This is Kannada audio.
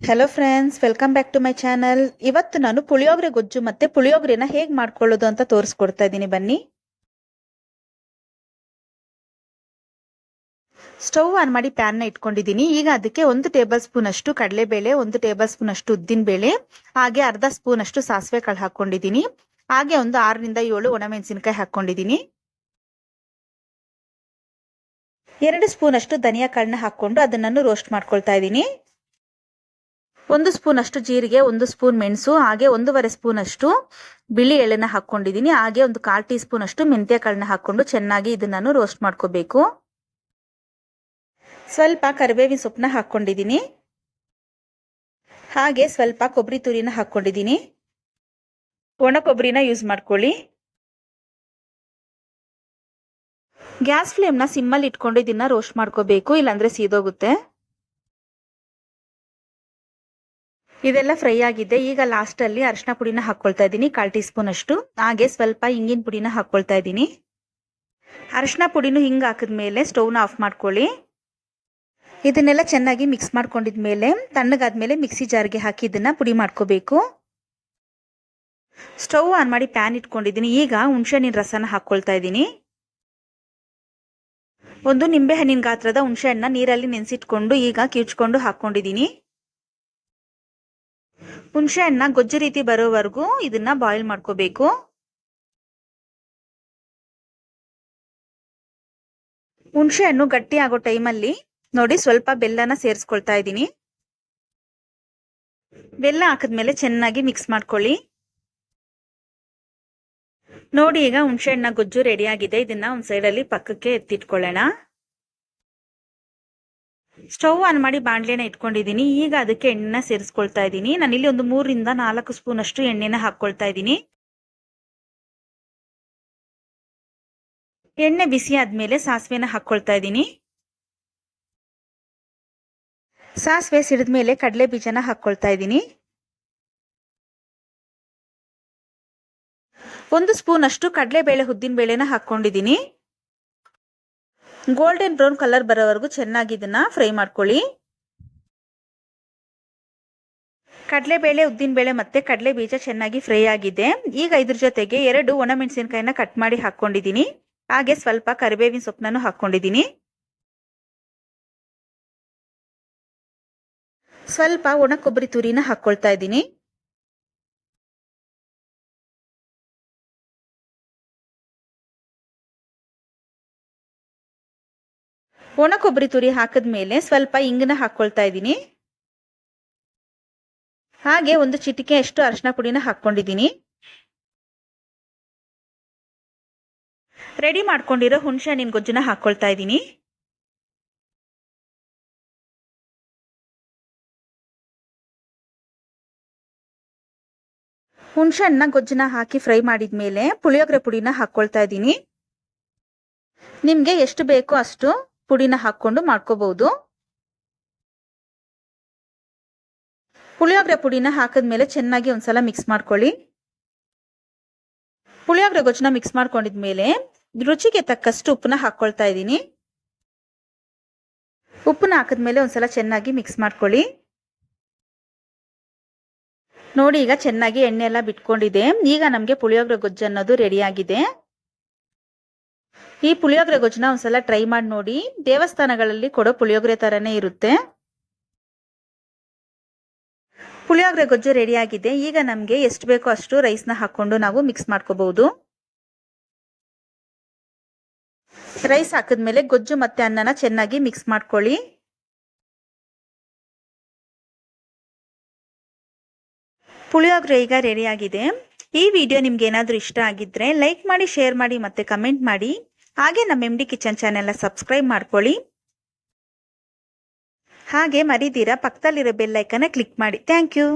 Hello friends, welcome back to my channel. ಇವತ್ತು ನಾನು ಪುಳಿಯೋಗರೆ ಗೊಜ್ಜು ಮತ್ತೆ ಪುಳಿಯೋಗರೆನ ಹೇಗೆ ಮಾಡ್ಕೊಳ್ಳೋದು ಅಂತ ತೋರಿಸ್ಕೊಡ್ತಾ ಇದ್ದೀನಿ. ಬನ್ನಿ. ಸ್ಟವ್ ಆನ್ ಮಾಡಿ ಪ್ಯಾನ್ನ ಇಟ್ಕೊಂಡಿದ್ದೀನಿ. ಈಗ ಅದಕ್ಕೆ 1 ಟೇಬಲ್ ಸ್ಪೂನ್ ಅಷ್ಟು ಕಡಲೆಬೇಳೆ, 1 ಟೇಬಲ್ ಸ್ಪೂನ್ ಅಷ್ಟು ಉದ್ದಿನ ಬೇಳೆ, ಹಾಗೆ ಅರ್ಧ ಸ್ಪೂನ್ ಅಷ್ಟು ಸಾಸಿವೆ ಕಾಳು ಹಾಕೊಂಡಿದ್ದೀನಿ. ಹಾಗೆ ಒಂದು 6 ರಿಂದ 7 ಒಣಮೆಣಸಿನಕಾಯಿ ಹಾಕೊಂಡಿದ್ದೀನಿ. 2 ಸ್ಪೂನ್ ಅಷ್ಟು ಧನಿಯಾ ಕಾಳನ್ನ ಹಾಕೊಂಡು ಅದನ್ನು ರೋಸ್ಟ್ ಮಾಡ್ಕೊಳ್ತಾ ಇದ್ದೀನಿ. 1 ಸ್ಪೂನ್ ಅಷ್ಟು ಜೀರಿಗೆ, 1 ಸ್ಪೂನ್ ಮೆಣಸು, ಹಾಗೆ 1.5 ಸ್ಪೂನ್ ಅಷ್ಟು ಬಿಳಿ ಎಳ್ಳನ್ನ ಹಾಕೊಂಡಿದ್ದೀನಿ. ಹಾಗೆ ಒಂದು 1/4 ಟೀ ಸ್ಪೂನ್ ಅಷ್ಟು ಮೆಂತ್ಯ ಕಾಳನ್ನ ಹಾಕೊಂಡು ಚೆನ್ನಾಗಿ ಇದನ್ನು ರೋಸ್ಟ್ ಮಾಡ್ಕೋಬೇಕು. ಸ್ವಲ್ಪ ಕರಿಬೇವಿನ ಸೊಪ್ಪನ್ನ ಹಾಕೊಂಡಿದ್ದೀನಿ. ಹಾಗೆ ಸ್ವಲ್ಪ ಕೊಬ್ಬರಿ ತುರಿನ ಹಾಕೊಂಡಿದ್ದೀನಿ. ಒಣ ಕೊಬ್ಬರಿನ ಯೂಸ್ ಮಾಡ್ಕೊಳ್ಳಿ. ಗ್ಯಾಸ್ ಫ್ಲೇಮ್ನ ಸಿಮ್ಮಲ್ಲಿ ಇಟ್ಕೊಂಡು ಇದನ್ನ ರೋಸ್ಟ್ ಮಾಡ್ಕೋಬೇಕು, ಇಲ್ಲಾಂದ್ರೆ ಸೀದೋಗುತ್ತೆ. ಇದೆಲ್ಲ ಫ್ರೈ ಆಗಿದೆ. ಈಗ ಲಾಸ್ಟ್ ಅಲ್ಲಿ ಅರಿಶಿನ ಪುಡಿನ ಹಾಕೊಳ್ತಾ ಇದ್ದೀನಿ, 1/4 ಟೀ ಸ್ಪೂನ್ ಅಷ್ಟು. ಹಾಗೆ ಸ್ವಲ್ಪ ಹಿಂಗಿನ ಪುಡಿನ ಹಾಕೊಳ್ತಾ ಇದ್ದೀನಿ. ಅರಿಶಿನ ಪುಡಿನೂ ಹಿಂಗ್ ಹಾಕಿದ್ಮೇಲೆ ಸ್ಟವ್ನ ಆಫ್ ಮಾಡ್ಕೊಳ್ಳಿ. ಇದನ್ನೆಲ್ಲ ಚೆನ್ನಾಗಿ ಮಿಕ್ಸ್ ಮಾಡ್ಕೊಂಡಿದ್ಮೇಲೆ ತಣ್ಣಗಾದ್ಮೇಲೆ ಮಿಕ್ಸಿ ಜಾರ್ಗೆ ಹಾಕಿ ಇದನ್ನ ಪುಡಿ ಮಾಡ್ಕೋಬೇಕು. ಸ್ಟವ್ ಆನ್ ಮಾಡಿ ಪ್ಯಾನ್ ಇಟ್ಕೊಂಡಿದ್ದೀನಿ. ಈಗ ಹುಣಸೆಹಣ್ಣಿನ ರಸನ ಹಾಕೊಳ್ತಾ ಇದ್ದೀನಿ. ಒಂದು ನಿಂಬೆ ಹಣ್ಣಿನ ಗಾತ್ರದ ಹುಣಸೆಹಣ್ಣ ನೀರಲ್ಲಿ ನೆನೆಸಿಟ್ಕೊಂಡು ಈಗ ಕಿವುಚ್ಕೊಂಡು ಹಾಕೊಂಡಿದ್ದೀನಿ. ಹುಣಸೆ ಹಣ್ಣ ಗೊಜ್ಜು ರೀತಿ ಬರೋವರೆಗೂ ಇದನ್ನ ಬಾಯ್ಲ್ ಮಾಡ್ಕೋಬೇಕು. ಹುಣಸೆ ಹಣ್ಣು ಗಟ್ಟಿ ಆಗೋ ಟೈಮಲ್ಲಿ ನೋಡಿ ಸ್ವಲ್ಪ ಬೆಲ್ಲನ ಸೇರಿಸ್ಕೊಳ್ತಾ ಇದ್ದೀನಿ. ಬೆಲ್ಲ ಹಾಕಿದ್ಮೇಲೆ ಚೆನ್ನಾಗಿ ಮಿಕ್ಸ್ ಮಾಡ್ಕೊಳ್ಳಿ. ನೋಡಿ ಈಗ ಹುಣಸೆ ಹಣ್ಣ ಗೊಜ್ಜು ರೆಡಿ ಆಗಿದೆ. ಇದನ್ನ ಒಂದ್ ಸೈಡಲ್ಲಿ ಪಕ್ಕಕ್ಕೆ ಎತ್ತಿಟ್ಕೊಳ್ಳೋಣ. ಸ್ಟವ್ ಆನ್ ಮಾಡಿ ಬಾಣಲೆನ ಇಟ್ಕೊಂಡಿದ್ದೀನಿ. ಈಗ ಅದಕ್ಕೆ ಎಣ್ಣೆನ ಸೇರಿಸ್ಕೊಳ್ತಾ ಇದ್ದೀನಿ. ನಾನಿಲ್ಲಿ ಒಂದು 3 ರಿಂದ 4 ಸ್ಪೂನ್ ಅಷ್ಟು ಎಣ್ಣೆನ ಹಾಕೊಳ್ತಾ ಇದ್ದೀನಿ. ಎಣ್ಣೆ ಬಿಸಿ ಆದ್ಮೇಲೆ ಸಾಸಿವೆನ ಹಾಕೊಳ್ತಾ ಇದ್ದೀನಿ. ಸಾಸಿವೆ ಸಿಡಿದ್ಮೇಲೆ ಕಡಲೆ ಬೀಜನ ಹಾಕೊಳ್ತಾ ಇದ್ದೀನಿ. 1 ಸ್ಪೂನ್ ಅಷ್ಟು ಕಡಲೆಬೇಳೆ ಉದ್ದಿನ ಬೇಳೆನ ಹಾಕೊಂಡಿದ್ದೀನಿ. ಗೋಲ್ಡನ್ ಬ್ರೌನ್ ಕಲರ್ ಬರೋವರೆಗೂ ಚೆನ್ನಾಗಿ ಇದನ್ನ ಫ್ರೈ ಮಾಡ್ಕೊಳ್ಳಿ. ಕಡಲೆಬೇಳೆ, ಉದ್ದಿನ ಬೇಳೆ ಮತ್ತೆ ಕಡಲೆ ಬೀಜ ಚೆನ್ನಾಗಿ ಫ್ರೈ ಆಗಿದೆ. ಈಗ ಇದ್ರ ಜೊತೆಗೆ 2 ಒಣಮೆಣಸಿನಕಾಯಿನ ಕಟ್ ಮಾಡಿ ಹಾಕೊಂಡಿದ್ದೀನಿ. ಹಾಗೆ ಸ್ವಲ್ಪ ಕರಿಬೇವಿನ ಸೊಪ್ಪನ್ನು ಹಾಕೊಂಡಿದ್ದೀನಿ. ಸ್ವಲ್ಪ ಒಣ ಕೊಬ್ಬರಿ ತುರಿನ ಹಾಕೊಳ್ತಾ ಇದ್ದೀನಿ. ಒಣ ಕೊಬ್ಬರಿ ತುರಿ ಹಾಕಿದ್ಮೇಲೆ ಸ್ವಲ್ಪ ಇಂಗನ್ನ ಹಾಕೊಳ್ತಾ ಇದ್ದೀನಿ. ಹಾಗೆ ಒಂದು ಚಿಟಿಕೆ ಅಷ್ಟು ಅರಿಶಿನ ಪುಡಿನ ಹಾಕೊಂಡಿದ್ದೀನಿ. ರೆಡಿ ಮಾಡ್ಕೊಂಡಿರೋ ಹುಣಸೆ ಹಣ್ಣಿನ ಗೊಜ್ಜನ್ನ ಹಾಕೊಳ್ತಾ ಇದ್ದೀನಿ. ಹುಣಸೆ ಹಣ್ಣ ಗೊಜ್ಜನ್ನ ಹಾಕಿ ಫ್ರೈ ಮಾಡಿದ್ಮೇಲೆ ಪುಳಿಯೋಗರೆ ಪುಡಿನ ಹಾಕೊಳ್ತಾ ಇದ್ದೀನಿ. ನಿಮ್ಗೆ ಎಷ್ಟು ಬೇಕೋ ಅಷ್ಟು ಪುಡಿನ ಹಾಕೊಂಡು ಮಾಡ್ಕೋಬಹುದು. ಪುಳಿಯೋಗರೆ ಪುಡಿನ ಹಾಕಿದ್ಮೇಲೆ ಚೆನ್ನಾಗಿ ಒಂದ್ಸಲ ಮಿಕ್ಸ್ ಮಾಡ್ಕೊಳ್ಳಿ. ಪುಳಿಯೋಗರೆ ಗೊಜ್ಜನ್ನ ಮಿಕ್ಸ್ ಮಾಡ್ಕೊಂಡಿದ್ಮೇಲೆ ರುಚಿಗೆ ತಕ್ಕಷ್ಟು ಉಪ್ಪನ್ನ ಹಾಕೊಳ್ತಾ ಇದ್ದೀನಿ. ಉಪ್ಪನ್ನ ಹಾಕಿದ್ಮೇಲೆ ಒಂದ್ಸಲ ಚೆನ್ನಾಗಿ ಮಿಕ್ಸ್ ಮಾಡ್ಕೊಳ್ಳಿ. ನೋಡಿ ಈಗ ಚೆನ್ನಾಗಿ ಎಣ್ಣೆ ಎಲ್ಲ ಬಿಟ್ಕೊಂಡಿದೆ. ಈಗ ನಮ್ಗೆ ಪುಳಿಯೋಗರೆ ಗೊಜ್ಜು ಅನ್ನೋದು ರೆಡಿ ಆಗಿದೆ. ಈ ಪುಳಿಯೋಗರೆ ಗೊಜ್ಜನ್ನ ಒಂದ್ಸಲ ಟ್ರೈ ಮಾಡಿ ನೋಡಿ. ದೇವಸ್ಥಾನಗಳಲ್ಲಿ ಕೊಡೋ ಪುಳಿಯೋಗರೆ ತರನೇ ಇರುತ್ತೆ. ಪುಳಿಯೋಗರೆ ಗೊಜ್ಜು ರೆಡಿ ಆಗಿದೆ. ಈಗ ನಮ್ಗೆ ಎಷ್ಟು ಬೇಕೋ ಅಷ್ಟು ರೈಸ್ನ ಹಾಕೊಂಡು ನಾವು ಮಿಕ್ಸ್ ಮಾಡ್ಕೋಬಹುದು. ರೈಸ್ ಹಾಕಿದ್ಮೇಲೆ ಗೊಜ್ಜು ಮತ್ತೆ ಅನ್ನನ ಚೆನ್ನಾಗಿ ಮಿಕ್ಸ್ ಮಾಡ್ಕೊಳ್ಳಿ. ಪುಳಿಯೋಗರೆ ಈಗ ರೆಡಿ ಆಗಿದೆ. ಈ ವಿಡಿಯೋ ನಿಮ್ಗೆ ಏನಾದ್ರೂ ಇಷ್ಟ ಆಗಿದ್ರೆ ಲೈಕ್ ಮಾಡಿ, ಶೇರ್ ಮಾಡಿ ಮತ್ತೆ ಕಮೆಂಟ್ ಮಾಡಿ. ಹಾಗೆ ನಮ್ಮ MD ಕಿಚನ್ ಚಾನೆಲ್ನ ಸಬ್ಸ್ಕ್ರೈಬ್ ಮಾಡ್ಕೊಳ್ಳಿ. ಹಾಗೆ ಮರಿದಿರಾ ಪಕ್ಕದಲ್ಲಿರೋ ಬೆಲ್ ಐಕನ್ನ ಕ್ಲಿಕ್ ಮಾಡಿ. Thank you.